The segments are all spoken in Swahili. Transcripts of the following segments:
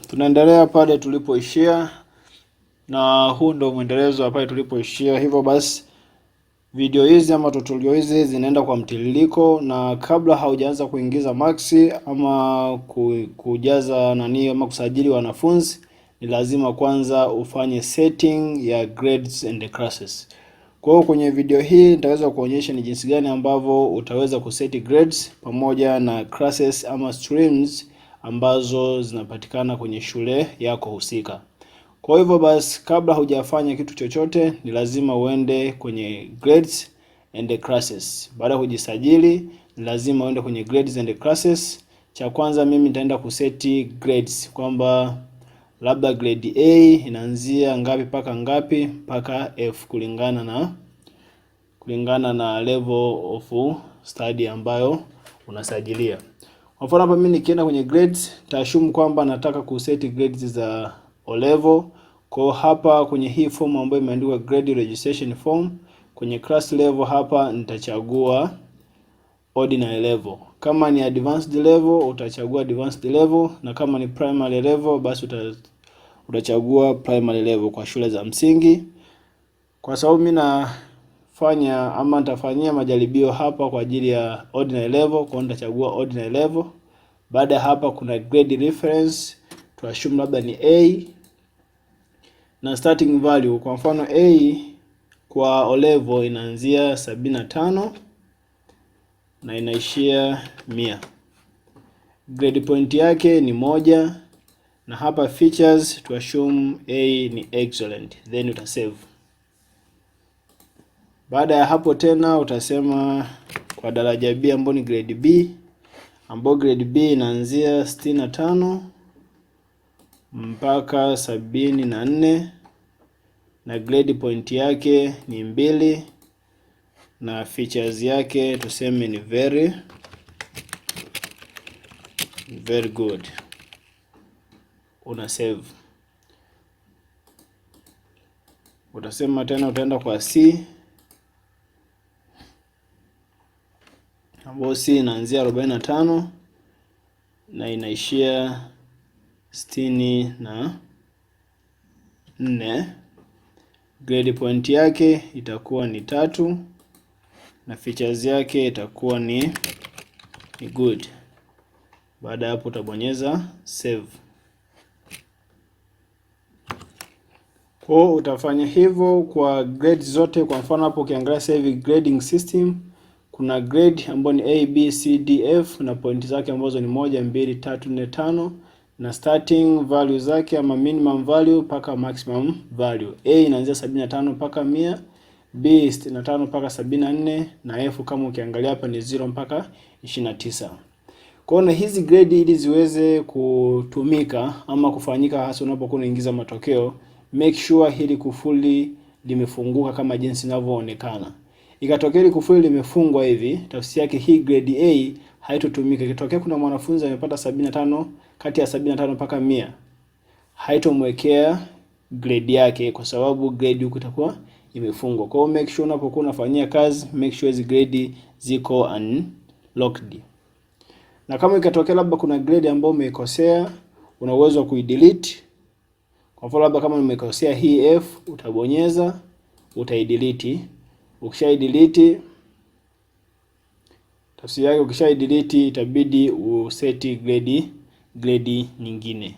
Tunaendelea pale tulipoishia, na huu ndo mwendelezo wa pale tulipoishia. Hivyo basi video hizi ama tutorial hizi zinaenda kwa mtiririko, na kabla haujaanza kuingiza maxi ama kujaza ama kusajili wanafunzi, ni lazima kwanza ufanye setting ya grades and classes. Kwa hiyo kwenye video hii nitaweza kuonyesha ni jinsi gani ambavyo utaweza kuseti grades pamoja na classes ama streams ambazo zinapatikana kwenye shule yako husika. Kwa hivyo basi, kabla hujafanya kitu chochote, ni lazima uende kwenye grades and classes. Baada ya kujisajili, ni lazima uende kwenye grades and classes. Cha kwanza mimi nitaenda kuseti grades kwamba labda grade A inaanzia ngapi mpaka ngapi mpaka F kulingana na level of study ambayo unasajilia. Kwa mfano hapa mimi nikienda kwenye grades, taashumu kwamba nataka kuseti grades za O level. Kwa hapa kwenye hii form ambayo imeandikwa grade registration form, kwenye class level hapa nitachagua ordinary level. Kama ni advanced level utachagua advanced level, na kama ni primary level basi utachagua primary level kwa shule za msingi. Kwa sababu mimi nitafanyia majaribio hapa kwa ajili ya ordinary level, kwa nitachagua ordinary level. Baada ya hapa kuna grade reference, tuassume labda ni A, na starting value kwa mfano A kwa O level inaanzia 75 na inaishia 100. Grade point yake ni 1, na hapa features tuassume A ni excellent, then utasave. Baada ya hapo tena utasema kwa daraja B ambayo ni grade B, ambayo grade B inaanzia 65 mpaka 74, na grade point yake ni 2, na features yake tuseme ni very good. Una save. Utasema tena utaenda kwa C ambayo C inaanzia 45 na inaishia 64. Grade point yake itakuwa ni 3, na features yake itakuwa ni good. Baada ya hapo utabonyeza save. Kwa utafanya hivyo kwa grades zote. Kwa mfano hapo ukiangalia sasa hivi grading system, kuna grade ambayo ni A, B, C, D, F na point zake ambazo ni 1, 2, 3, 4, 5, na starting value zake ama minimum value mpaka maximum value. A inaanzia 75 mpaka 100, B 65 mpaka 74, na F kama ukiangalia hapa ni 0 mpaka 29. Kwa hiyo hizi grade ili ziweze kutumika ama kufanyika hasa unapokuwa unaingiza matokeo, make sure hili kufuli limefunguka kama jinsi inavyoonekana. Ikatokea hili kufuli limefungwa hivi, tafsiri yake hii grade A haitotumika. Ikitokea kuna mwanafunzi amepata 75 kati ya 75 mpaka 100, haitomwekea grade yake kwa sababu grade huko itakuwa imefungwa. Kwa hiyo make sure unapokuwa unafanyia kazi, make sure hizi grade ziko unlocked. Na kama ikatokea labda kuna grade ambayo umeikosea, una uwezo wa kuidelete. Kwa mfano labda kama umekosea hii F, utabonyeza, utaidelete. Ukishaidelete, tafsiri yake ukishaidelete itabidi useti grade nyingine.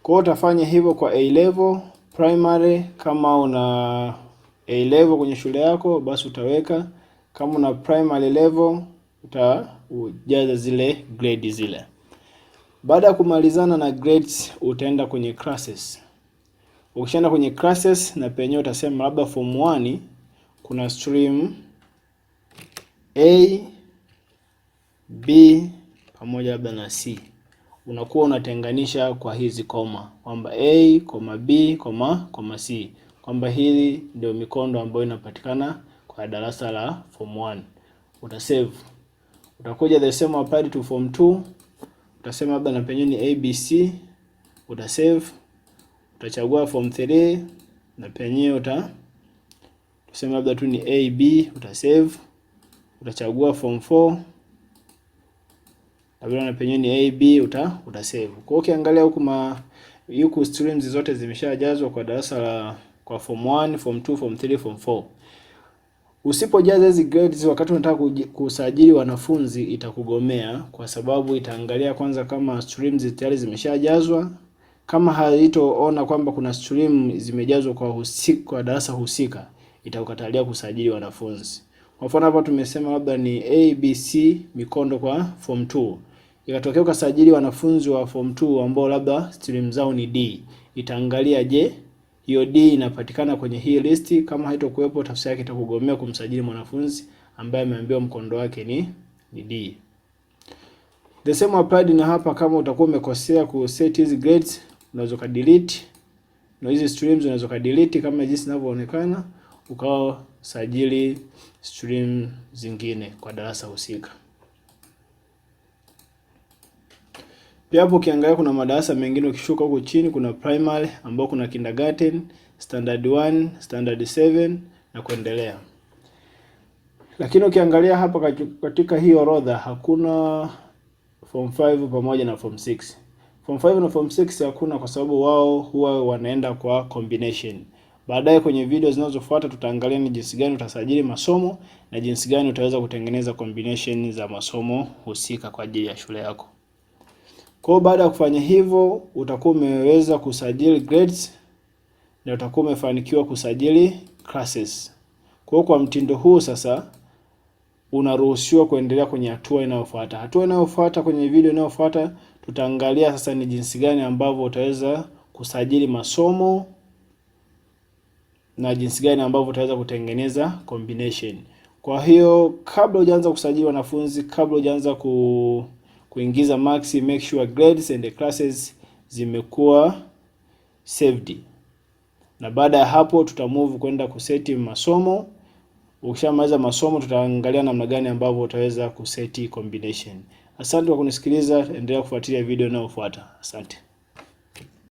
Kwa hiyo utafanya hivyo kwa A level, primary. Kama una A level kwenye shule yako basi utaweka, kama una primary level utajaza zile grade zile. Baada ya kumalizana na grades utaenda kwenye classes. Ukishaenda kwenye classes, na penyewe utasema labda form 1 kuna stream A, B pamoja labda na C. Unakuwa unatenganisha kwa hizi koma kwamba A, B, C, kwamba hili ndio mikondo ambayo inapatikana kwa darasa la form 1. Utasave. Utakuja the same applied to form 2. Utasema labda na penyewe ni ABC, utasave. Utachagua form 3 na penyewe utasema labda tu ni AB, utasave. Utachagua form 4 na vile na penyewe ni AB uta save. Kwa hiyo ukiangalia huku streams zote zimeshajazwa kwa darasa kwa form 1, form 2, form 3, form 4. Usipojaza hizi grades wakati unataka kusajili wanafunzi itakugomea, kwa sababu itaangalia kwanza kama streams tayari zimeshajazwa. Kama haitoona kwamba kuna stream zimejazwa kwa darasa husika, itakukatalia kusajili wanafunzi. Kwa mfano hapa tumesema labda ni ABC mikondo kwa form 2. Ikatokea ukasajili wanafunzi wa form 2 ambao labda stream zao ni D. Itaangalia je, hiyo D inapatikana kwenye hii listi. Kama haitokuwepo, tafsiri yake itakugomea kumsajili mwanafunzi ambaye ameambiwa mkondo wake ni D. The same applied na hapa. Kama utakuwa umekosea ku set hizi grades, unaweza ka delete na hizi streams unaweza ka delete kama jinsi inavyoonekana, ukao sajili stream zingine kwa darasa husika. Pia hapo ukiangalia kuna madarasa mengine, ukishuka huko chini kuna primary ambao kuna kindergarten, standard 1, standard 7 na kuendelea. Lakini ukiangalia hapa katika hii orodha hakuna form 5 pamoja na form 6. Form 5 na form 6 hakuna kwa sababu wao huwa wanaenda kwa combination. Baadaye kwenye video zinazofuata tutaangalia ni jinsi gani utasajili masomo na jinsi gani utaweza kutengeneza combination za masomo husika kwa ajili ya shule yako. Kwa baada ya kufanya hivyo utakuwa umeweza kusajili grades na utakuwa umefanikiwa kusajili classes. Kwa mtindo huu sasa unaruhusiwa kuendelea kwenye hatua inayofuata. Hatua inayofuata kwenye video inayofuata tutaangalia sasa ni jinsi gani ambavyo utaweza kusajili masomo na jinsi gani ambavyo utaweza kutengeneza combination. Kwa hiyo kabla hujaanza kusajili wanafunzi, kabla hujaanza kuingiza marks, make sure grades and the classes zimekuwa saved. Na baada ya hapo tutamove kwenda kuseti masomo. Ukishamaliza masomo tutaangalia namna gani ambavyo utaweza kuseti combination. Asante kwa kunisikiliza, endelea kufuatilia video inayofuata. Asante.